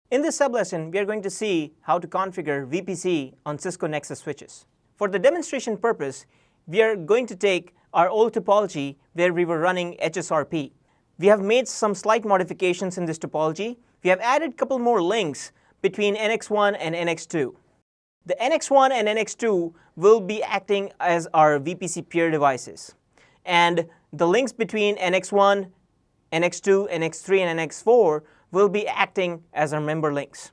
In this sublesson, we are going to see how to configure vPC on Cisco Nexus switches. For the demonstration purpose, we are going to take our old topology where we were running HSRP. We have made some slight modifications in this topology. We have added a couple more links between NX1 and NX2. The NX1 and NX2 will be acting as our vPC peer devices. And the links between NX1, NX2, NX3, and NX4 will be acting as our member links.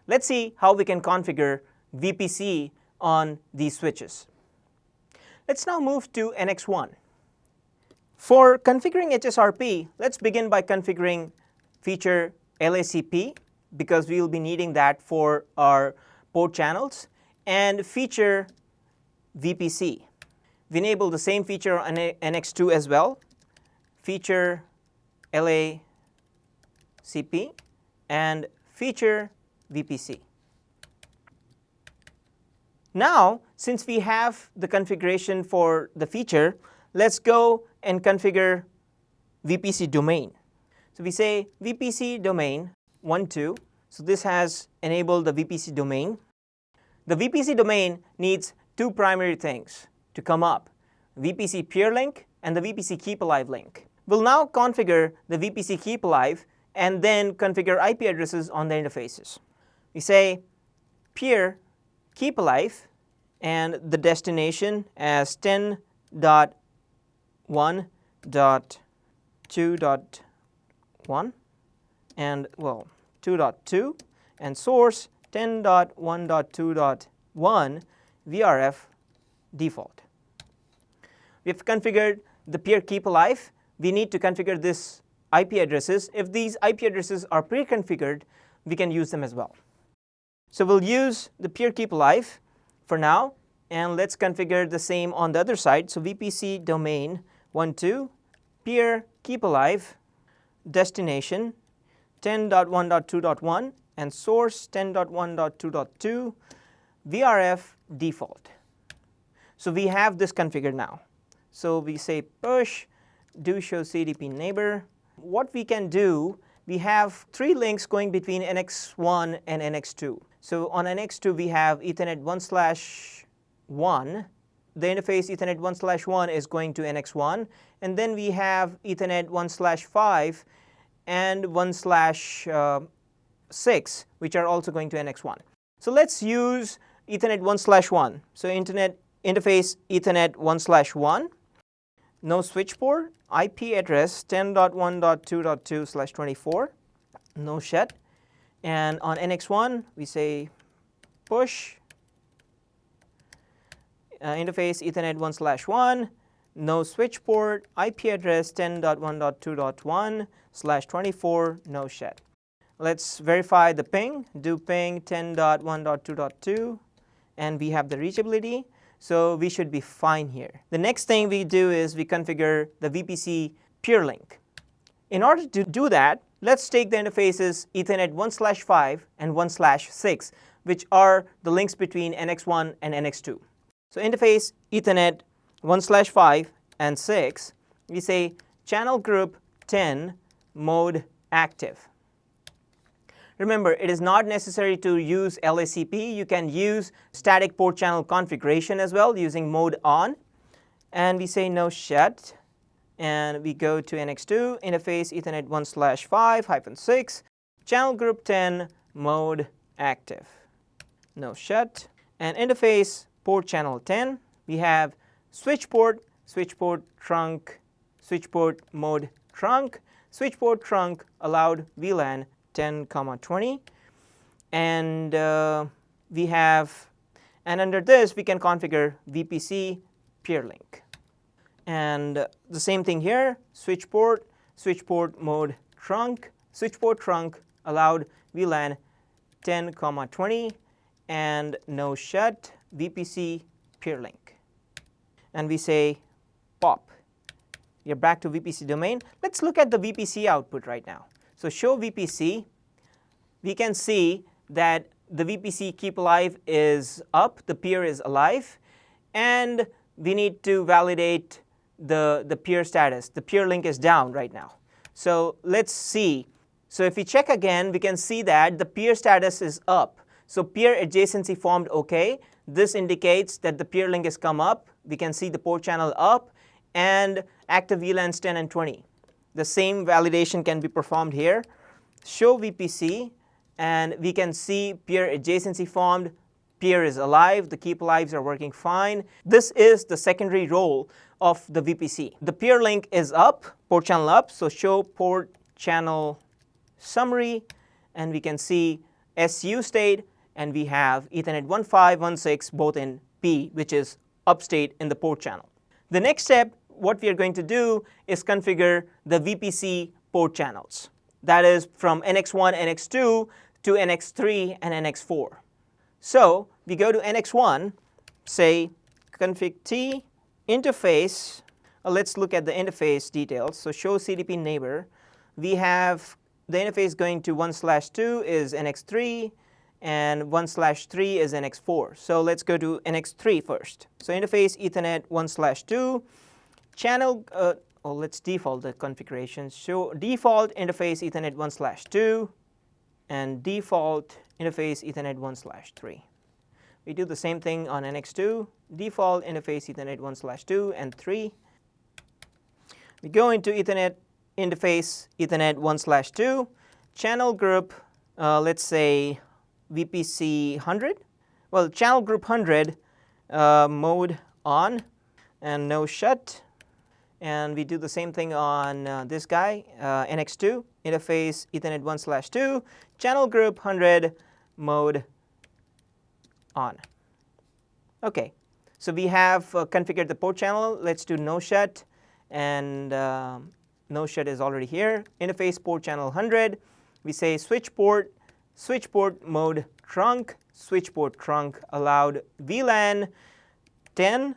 Let's see how we can configure vPC on these switches. Let's now move to NX1. For configuring HSRP, let's begin by configuring feature LACP, because we will be needing that for our port channels, and feature vPC. We enable the same feature on NX2 as well, feature LACP and feature vPC. Now, since we have the configuration for the feature, let's go and configure vPC domain. So we say vPC domain 1.2. So this has enabled the vPC domain. The vPC domain needs two primary things to come up: vPC peer link and the vPC keep alive link. We'll now configure the vPC keep alive and then configure IP addresses on the interfaces. We say peer keep alive and the destination as 10.1.2.1 and 2.2 and source 10.1.2.1 VRF default. We've configured the peer keep alive. We need to configure this IP addresses. If these IP addresses are pre-configured, we can use them as well. So we'll use the peer keep alive for now, and let's configure the same on the other side. So vPC domain 1.2 peer keep alive destination 10.1.2.1 and source 10.1.2.2 VRF default. So we have this configured now. So we say push do show CDP neighbor. What we can do, we have three links going between NX1 and NX2. So on NX2 we have Ethernet 1/1. The interface Ethernet 1/1 is going to NX1, and then we have Ethernet 1/5 and 1/6, which are also going to NX1. So let's use Ethernet 1/1. So interface Ethernet 1/1, no switch port, IP address 10.1.2.2/24, no shed. And on NX1 we say push interface Ethernet 1/1, no switch port, IP address 10.1.2.1/24, no shed. Let's verify the ping, do ping 10.1.2.2, and we have the reachability. So we should be fine here. The next thing we do is we configure the vPC peer link. In order to do that, let's take the interfaces Ethernet 1/5 and 1/6, which are the links between NX1 and NX2. So interface Ethernet 1/5 and 6, we say channel group 10 mode active. Remember, it is not necessary to use LACP. You can use static port channel configuration as well using mode on. And we say no shed. And we go to NX2, interface Ethernet 1/5-6, channel group 10 mode active. No shed. And interface port channel 10, we have switch port trunk, switch port mode trunk, switch port trunk allowed VLAN 10,20, and we have, and under this we can configure vPC peer link. And the same thing here, switch port mode trunk, switch port trunk allowed VLAN 10,20, and no shut vPC peer link. And we say pop. We are back to vPC domain. Let's look at the vPC output right now. So show vPC, we can see that the vPC keep alive is up, the peer is alive, and we need to validate the peer status. The peer link is down right now. So let's see. So if we check again, we can see that the peer status is up. So peer adjacency formed OK. This indicates that the peer link has come up. We can see the port channel up and active VLANs 10 and 20. The same validation can be performed here. Show vPC, and we can see peer adjacency formed. Peer is alive. The keep alives are working fine. This is the secondary role of the vPC. The peer link is up, port channel up. So show port channel summary, and we can see SU state, and we have Ethernet 1516 both in P, which is up state in the port channel. The next step, what we are going to do is configure the vPC port channels. That is from NX1, NX2 to NX3 and NX4. So we go to NX1, say config T interface. Let's look at the interface details. So show CDP neighbor. We have the interface going to 1/2 is NX3 and 1/3 is NX4. So let's go to NX3 first. So interface Ethernet 1/2 channel. Let's default the configuration. So default interface Ethernet 1/2 and default interface Ethernet 1/3. We do the same thing on NX2. Default interface Ethernet 1/2 and 3. We go into Ethernet interface Ethernet 1/2 channel group. Let's say vPC 100. Well, channel group 100 mode on and no shut. And we do the same thing on this guy, NX2 interface Ethernet 1/2 channel group 100 mode on. Okay, so we have configured the port channel. Let's do no shut, and no shut is already here. Interface port channel 100. We say switch port mode trunk, switch port trunk allowed VLAN 10,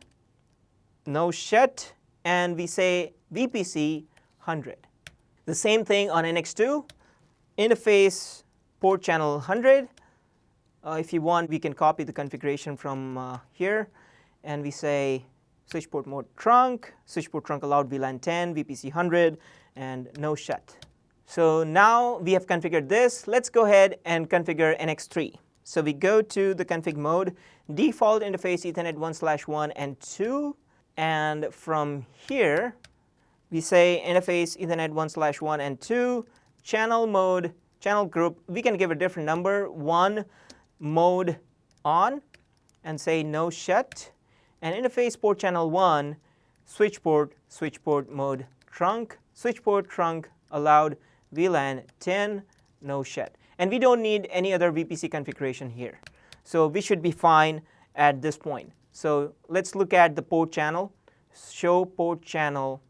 no shut, and we say vPC 100. The same thing on NX2, interface port channel 100. If you want, we can copy the configuration from here, and we say switch port mode trunk, switch port trunk allowed VLAN 10, vPC 100, and no shut. So now we have configured this. Let's go ahead and configure NX3. So we go to the config mode, default interface Ethernet 1/1 and 2, and from here we say interface Ethernet 1/1 and 2, channel mode, channel group. We can give a different number, 1 mode on, and say no shut, and interface port channel 1, switch port mode trunk, switch port trunk allowed VLAN 10, no shut. And we don't need any other vPC configuration here. So we should be fine at this point. So let's look at the port channel, show port channel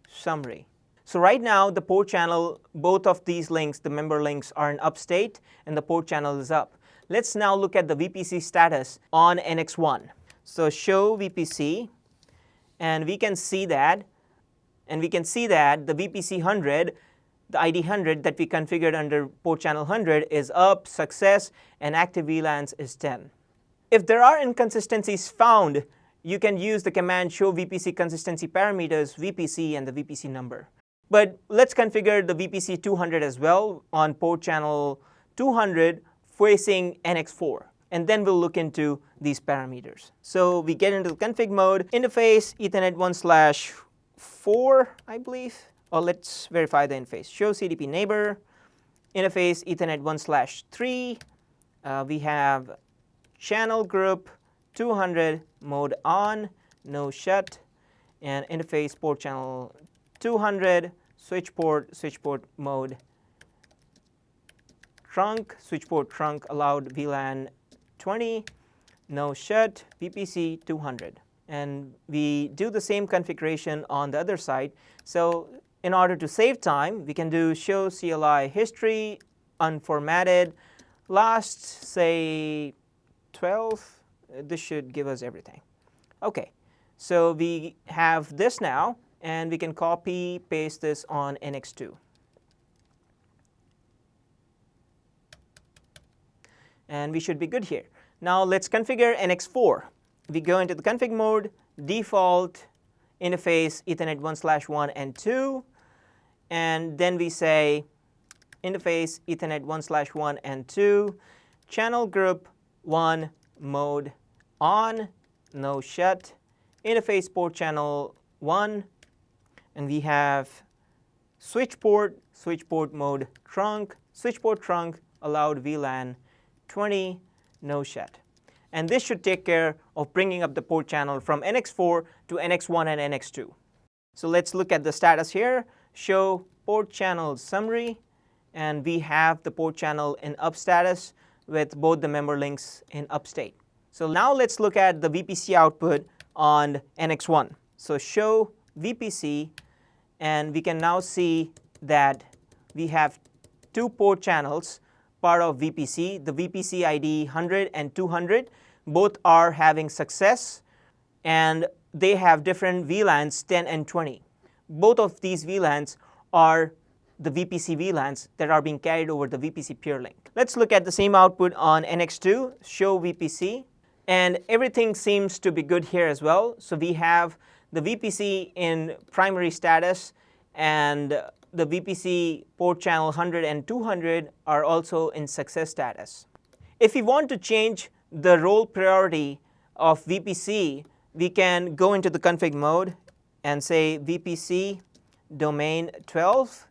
summary. So right now the port channel, both of these links, the member links, are in up state and the port channel is up. Let's now look at the vPC status on NX1. So show vPC, and we can see that the vPC 100, the ID 100 that we configured under port channel 100 is up, success, and active VLANs is 10. If there are inconsistencies found, you can use the command show vPC consistency parameters, vPC, and the vPC number. But let's configure the vPC 200 as well on port channel 200 facing NX4. And then we'll look into these parameters. So we get into the config mode, interface Ethernet 1/4, I believe. Or let's verify the interface. Show CDP neighbor, interface Ethernet 1/3. We have channel group 200 mode on, no shut, and interface port channel 200, switch port mode trunk, switch port trunk allowed VLAN 20, no shut, vPC 200. And we do the same configuration on the other side. So in order to save time, we can do show CLI history, unformatted, last, say, 12. This should give us everything. OK, so we have this now, and we can copy, paste this on NX2. And we should be good here. Now let's configure NX4. We go into the config mode, default interface Ethernet 1/1 and 2, and then we say interface Ethernet 1/1 and 2, channel group 1 mode on, no shut, interface port channel 1, and we have switch port mode trunk, switch port trunk allowed VLAN 20, no shut. And this should take care of bringing up the port channel from NX4 to NX1 and NX2. So let's look at the status here. Show port channel summary, and we have the port channel in up status with both the member links in up state. So now let's look at the vPC output on NX1. So show vPC, and we can now see that we have two port channels part of vPC, the vPC ID 100 and 200. Both are having success, and they have different VLANs 10 and 20. Both of these VLANs are the vPC VLANs that are being carried over the vPC peer link. Let's look at the same output on NX2, show vPC, and everything seems to be good here as well. So we have the vPC in primary status, and the vPC port channel 100 and 200 are also in success status. If we want to change the role priority of vPC, we can go into the config mode and say vPC domain 12.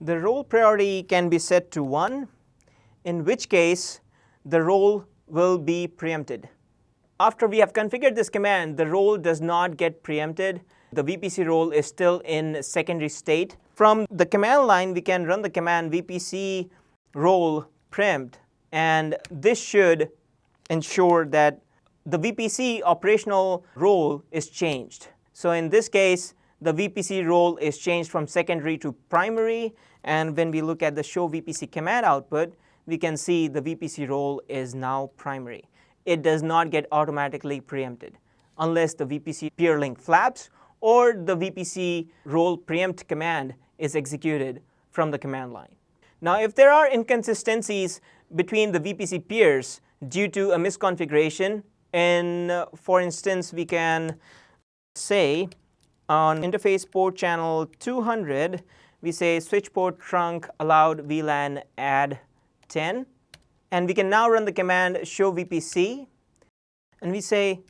The role priority can be set to 1, in which case the role will be preempted. After we have configured this command, the role does not get preempted. The vPC role is still in secondary state. From the command line, we can run the command vPC role preempt, and this should ensure that the vPC operational role is changed. So in this case, the vPC role is changed from secondary to primary, and when we look at the show vPC command output, we can see the vPC role is now primary. It does not get automatically preempted unless the vPC peer link flaps or the vPC role preempt command is executed from the command line. Now, if there are inconsistencies between the vPC peers due to a misconfiguration, for instance, we can say on interface port channel 200, we say switch port trunk allowed VLAN add 10. And we can now run the command show vPC, and we say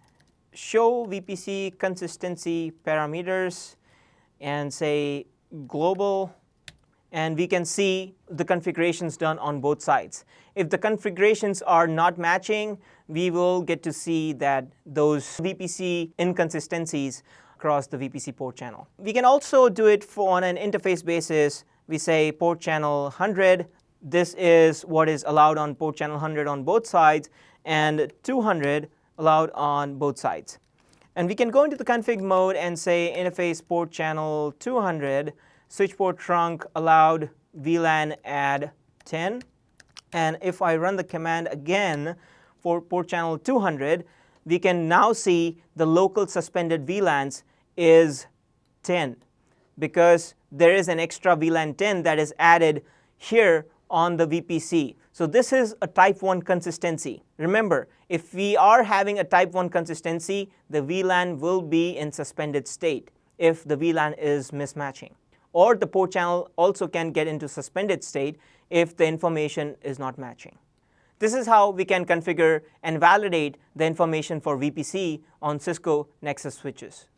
show vPC consistency parameters and say global, and we can see the configurations done on both sides. If the configurations are not matching, we will get to see that those vPC inconsistencies across the vPC port channel. We can also do it on an interface basis. We say port channel 100. This is what is allowed on port channel 100 on both sides, and 200 allowed on both sides. And we can go into the config mode and say interface port channel 200, switch port trunk allowed VLAN add 10. And if I run the command again for port channel 200, we can now see the local suspended VLANs is 10, because there is an extra VLAN 10 that is added here on the vPC. So this is a type 1 consistency. Remember, if we are having a type 1 consistency, the VLAN will be in suspended state if the VLAN is mismatching. Or the port channel also can get into suspended state if the information is not matching. This is how we can configure and validate the information for vPC on Cisco Nexus switches.